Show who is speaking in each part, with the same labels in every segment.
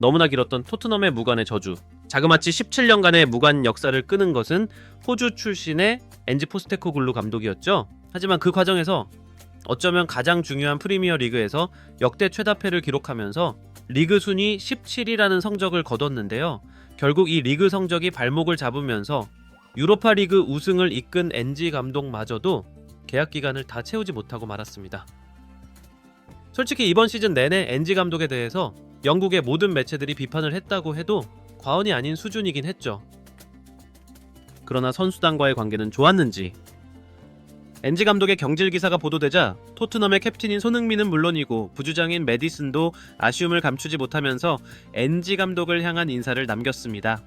Speaker 1: 너무나 길었던 토트넘의 무관의 저주. 자그마치 17년간의 무관 역사를 끄는 것은 호주 출신의 엔지 포스테코글루 감독이었죠. 하지만 그 과정에서 어쩌면 가장 중요한 프리미어 리그에서 역대 최다패를 기록하면서 리그 순위 17위라는 성적을 거뒀는데요. 결국 이 리그 성적이 발목을 잡으면서 유로파 리그 우승을 이끈 엔지 감독마저도 계약 기간을 다 채우지 못하고 말았습니다. 솔직히 이번 시즌 내내 엔지 감독에 대해서 영국의 모든 매체들이 비판을 했다고 해도 과언이 아닌 수준이긴 했죠. 그러나 선수단과의 관계는 좋았는지, 엔지 감독의 경질 기사가 보도되자 토트넘의 캡틴인 손흥민은 물론이고 부주장인 메디슨도 아쉬움을 감추지 못하면서 엔지 감독을 향한 인사를 남겼습니다.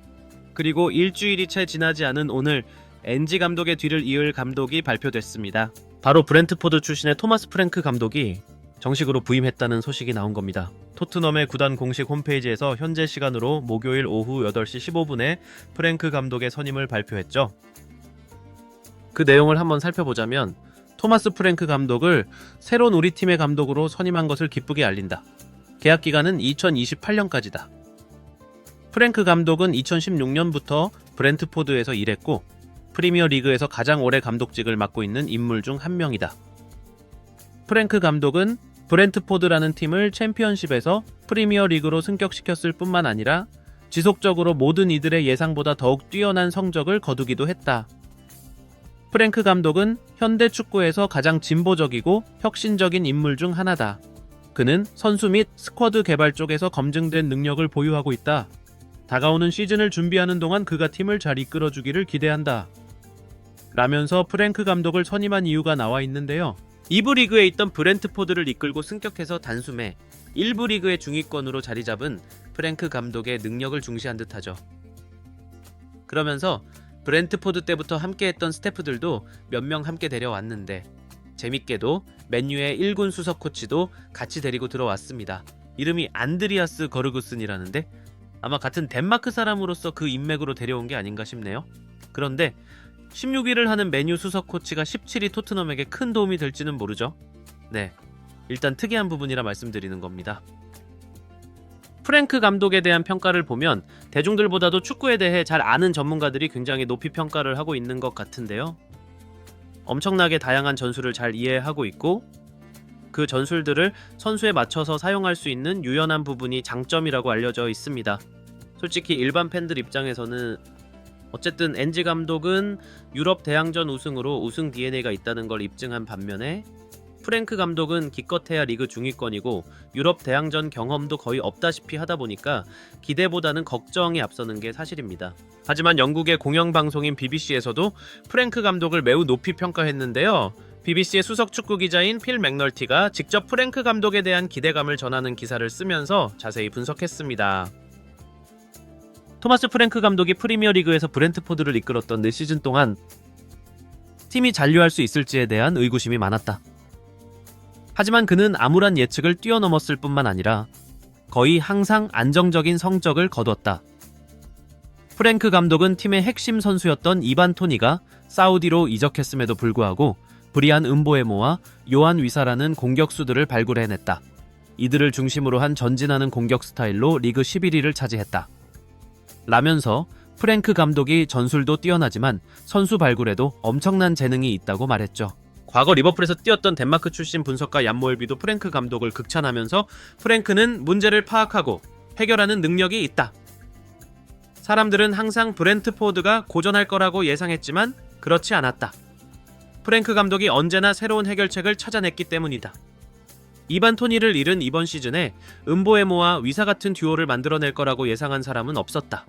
Speaker 1: 그리고 일주일이 채 지나지 않은 오늘 엔지 감독의 뒤를 이을 감독이 발표됐습니다. 바로 브렌트포드 출신의 토마스 프랭크 감독이 정식으로 부임했다는 소식이 나온 겁니다. 토트넘의 구단 공식 홈페이지에서 현재 시간으로 목요일 오후 8시 15분에 프랭크 감독의 선임을 발표했죠. 그 내용을 한번 살펴보자면 토마스 프랭크 감독을 새로운 우리 팀의 감독으로 선임한 것을 기쁘게 알린다. 계약 기간은 2028년까지다. 프랭크 감독은 2016년부터 브렌트포드에서 일했고 프리미어 리그에서 가장 오래 감독직을 맡고 있는 인물 중 한 명이다. 프랭크 감독은 브렌트포드라는 팀을 챔피언십에서 프리미어 리그로 승격시켰을 뿐만 아니라 지속적으로 모든 이들의 예상보다 더욱 뛰어난 성적을 거두기도 했다. 프랭크 감독은 현대 축구에서 가장 진보적이고 혁신적인 인물 중 하나다. 그는 선수 및 스쿼드 개발 쪽에서 검증된 능력을 보유하고 있다. 다가오는 시즌을 준비하는 동안 그가 팀을 잘 이끌어주기를 기대한다. 라면서 프랭크 감독을 선임한 이유가 나와 있는데요. 2부 리그에 있던 브렌트포드를 이끌고 승격해서 단숨에 1부 리그의 중위권으로 자리 잡은 프랭크 감독의 능력을 중시한 듯하죠. 그러면서 브렌트포드 때부터 함께했던 스태프들도 몇 명 함께 데려왔는데 재밌게도 맨유의 1군 수석 코치도 같이 데리고 들어왔습니다. 이름이 안드리아스 거르구슨이라는데 아마 같은 덴마크 사람으로서 그 인맥으로 데려온 게 아닌가 싶네요. 그런데 16위를 하는 맨유 수석 코치가 17위 토트넘에게 큰 도움이 될지는 모르죠. 네, 일단 특이한 부분이라 말씀드리는 겁니다. 프랭크 감독에 대한 평가를 보면 대중들보다도 축구에 대해 잘 아는 전문가들이 굉장히 높이 평가를 하고 있는 것 같은데요. 엄청나게 다양한 전술을 잘 이해하고 있고 그 전술들을 선수에 맞춰서 사용할 수 있는 유연한 부분이 장점이라고 알려져 있습니다. 솔직히 일반 팬들 입장에서는 어쨌든 엔지 감독은 유럽 대항전 우승으로 우승 DNA가 있다는 걸 입증한 반면에 프랭크 감독은 기껏해야 리그 중위권이고 유럽 대항전 경험도 거의 없다시피 하다 보니까 기대보다는 걱정이 앞서는 게 사실입니다. 하지만 영국의 공영방송인 BBC에서도 프랭크 감독을 매우 높이 평가했는데요. BBC의 수석 축구 기자인 필 맥널티가 직접 프랭크 감독에 대한 기대감을 전하는 기사를 쓰면서 자세히 분석했습니다. 토마스 프랭크 감독이 프리미어리그에서 브렌트포드를 이끌었던 4시즌 동안 팀이 잔류할 수 있을지에 대한 의구심이 많았다. 하지만 그는 암울한 예측을 뛰어넘었을 뿐만 아니라 거의 항상 안정적인 성적을 거뒀다. 프랭크 감독은 팀의 핵심 선수였던 이반 토니가 사우디로 이적했음에도 불구하고 브리안 음보에모와 요한 위사라는 공격수들을 발굴해냈다. 이들을 중심으로 한 전진하는 공격 스타일로 리그 11위를 차지했다. 라면서 프랭크 감독이 전술도 뛰어나지만 선수 발굴에도 엄청난 재능이 있다고 말했죠. 과거 리버풀에서 뛰었던 덴마크 출신 분석가 얀모엘비도 프랭크 감독을 극찬하면서 프랭크는 문제를 파악하고 해결하는 능력이 있다. 사람들은 항상 브렌트포드가 고전할 거라고 예상했지만 그렇지 않았다. 프랭크 감독이 언제나 새로운 해결책을 찾아냈기 때문이다. 이반 토니를 잃은 이번 시즌에 음보에모와 위사 같은 듀오를 만들어낼 거라고 예상한 사람은 없었다.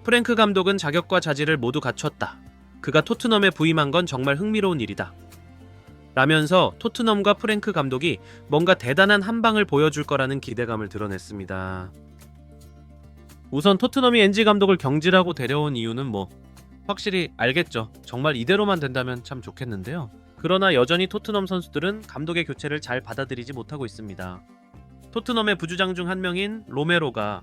Speaker 1: 프랭크 감독은 자격과 자질을 모두 갖췄다. 그가 토트넘에 부임한 건 정말 흥미로운 일이다. 라면서 토트넘과 프랭크 감독이 뭔가 대단한 한방을 보여줄 거라는 기대감을 드러냈습니다. 우선 토트넘이 엔지 감독을 경질하고 데려온 이유는 확실히 알겠죠. 정말 이대로만 된다면 참 좋겠는데요. 그러나 여전히 토트넘 선수들은 감독의 교체를 잘 받아들이지 못하고 있습니다. 토트넘의 부주장 중 한 명인 로메로가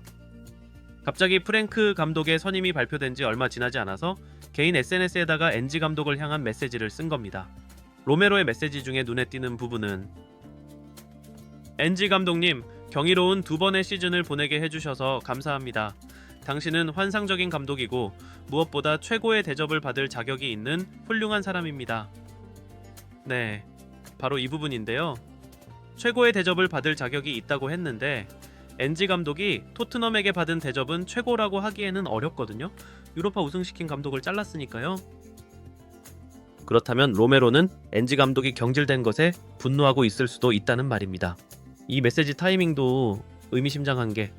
Speaker 1: 갑자기 프랭크 감독의 선임이 발표된 지 얼마 지나지 않아서 개인 SNS에다가 엔지 감독을 향한 메시지를 쓴 겁니다. 로메로의 메시지 중에 눈에 띄는 부분은 엔지 감독님, 경이로운 두 번의 시즌을 보내게 해주셔서 감사합니다. 당신은 환상적인 감독이고 무엇보다 최고의 대접을 받을 자격이 있는 훌륭한 사람입니다. 네, 바로 이 부분인데요. 최고의 대접을 받을 자격이 있다고 했는데 엔지 감독이 토트넘에게 받은 대접은 최고라고 하기에는 어렵거든요. 유로파 우승시킨 감독을 잘랐으니까요. 그렇다면 로메로는 엔지 감독이 경질된 것에 분노하고 있을 수도 있다는 말입니다. 이 메시지 타이밍도 의미심장한 게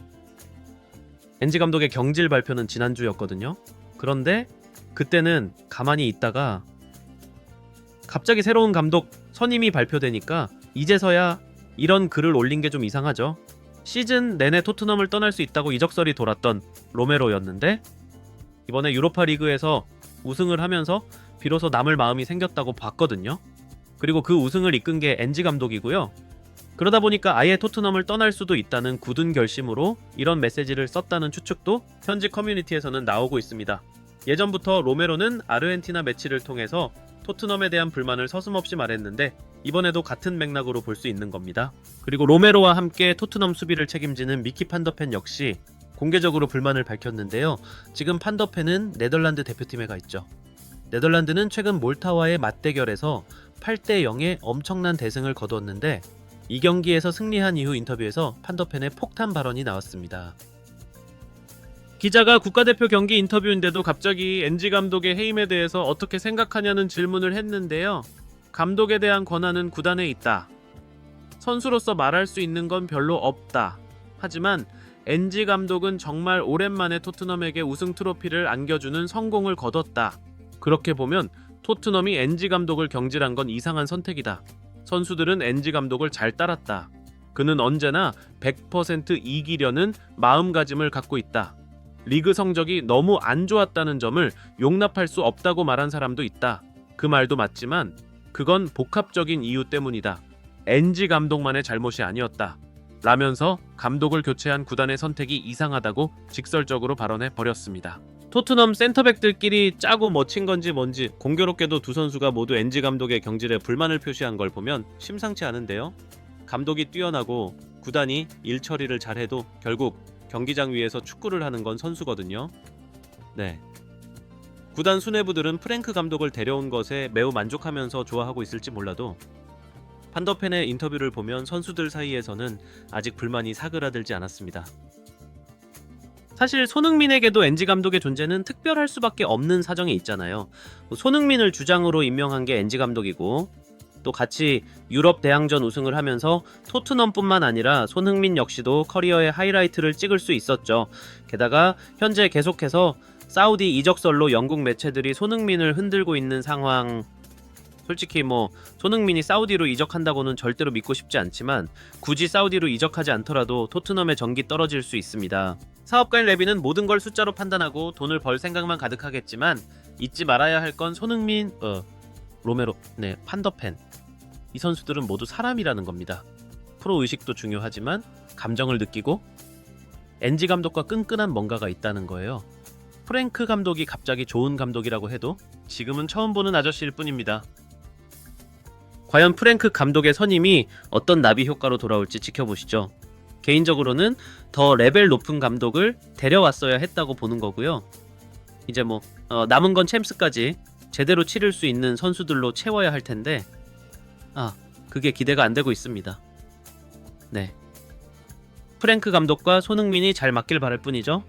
Speaker 1: 엔지 감독의 경질 발표는 지난주였거든요. 그런데 그때는 가만히 있다가 갑자기 새로운 감독 선임이 발표되니까 이제서야 이런 글을 올린 게 좀 이상하죠. 시즌 내내 토트넘을 떠날 수 있다고 이적설이 돌았던 로메로였는데 이번에 유로파 리그에서 우승을 하면서 비로소 남을 마음이 생겼다고 봤거든요. 그리고 그 우승을 이끈 게 엔지 감독이고요. 그러다 보니까 아예 토트넘을 떠날 수도 있다는 굳은 결심으로 이런 메시지를 썼다는 추측도 현지 커뮤니티에서는 나오고 있습니다. 예전부터 로메로는 아르헨티나 매치를 통해서 토트넘에 대한 불만을 서슴없이 말했는데 이번에도 같은 맥락으로 볼 수 있는 겁니다. 그리고 로메로와 함께 토트넘 수비를 책임지는 미키 판더펜 역시 공개적으로 불만을 밝혔는데요. 지금 판더펜은 네덜란드 대표팀에 가 있죠. 네덜란드는 최근 몰타와의 맞대결에서 8대 0의 엄청난 대승을 거두었는데 이 경기에서 승리한 이후 인터뷰에서 판더펜의 폭탄 발언이 나왔습니다. 기자가 국가대표 경기 인터뷰인데도 갑자기 엔지 감독의 해임에 대해서 어떻게 생각하냐는 질문을 했는데요. 감독에 대한 권한은 구단에 있다. 선수로서 말할 수 있는 건 별로 없다. 하지만 엔지 감독은 정말 오랜만에 토트넘에게 우승 트로피를 안겨주는 성공을 거뒀다. 그렇게 보면 토트넘이 엔지 감독을 경질한 건 이상한 선택이다. 선수들은 엔지 감독을 잘 따랐다. 그는 언제나 100% 이기려는 마음가짐을 갖고 있다. 리그 성적이 너무 안 좋았다는 점을 용납할 수 없다고 말한 사람도 있다. 그 말도 맞지만 그건 복합적인 이유 때문이다. 엔지 감독만의 잘못이 아니었다. 라면서 감독을 교체한 구단의 선택이 이상하다고 직설적으로 발언해 버렸습니다. 토트넘 센터백들끼리 짜고 멋진 건지 뭔지 공교롭게도 두 선수가 모두 엔지 감독의 경질에 불만을 표시한 걸 보면 심상치 않은데요. 감독이 뛰어나고 구단이 일 처리를 잘해도 결국 경기장 위에서 축구를 하는 건 선수거든요. 네. 구단 수뇌부들은 프랭크 감독을 데려온 것에 매우 만족하면서 좋아하고 있을지 몰라도 판더펜의 인터뷰를 보면 선수들 사이에서는 아직 불만이 사그라들지 않았습니다. 사실 손흥민에게도 엔지 감독의 존재는 특별할 수밖에 없는 사정이 있잖아요. 손흥민을 주장으로 임명한 게 엔지 감독이고 또 같이 유럽 대항전 우승을 하면서 토트넘뿐만 아니라 손흥민 역시도 커리어의 하이라이트를 찍을 수 있었죠. 게다가 현재 계속해서 사우디 이적설로 영국 매체들이 손흥민을 흔들고 있는 상황. 솔직히 손흥민이 사우디로 이적한다고는 절대로 믿고 싶지 않지만 굳이 사우디로 이적하지 않더라도 토트넘의 정기 떨어질 수 있습니다. 사업가인 레비는 모든 걸 숫자로 판단하고 돈을 벌 생각만 가득하겠지만 잊지 말아야 할 건 손흥민, 로메로, 판더펜 이 선수들은 모두 사람이라는 겁니다. 프로 의식도 중요하지만 감정을 느끼고 엔지 감독과 끈끈한 뭔가가 있다는 거예요. 프랭크 감독이 갑자기 좋은 감독이라고 해도 지금은 처음 보는 아저씨일 뿐입니다. 과연 프랭크 감독의 선임이 어떤 나비 효과로 돌아올지 지켜보시죠. 개인적으로는 더 레벨 높은 감독을 데려왔어야 했다고 보는 거고요. 이제 남은 건 챔스까지 제대로 치를 수 있는 선수들로 채워야 할 텐데 그게 기대가 안 되고 있습니다. 네. 프랭크 감독과 손흥민이 잘 맞길 바랄 뿐이죠.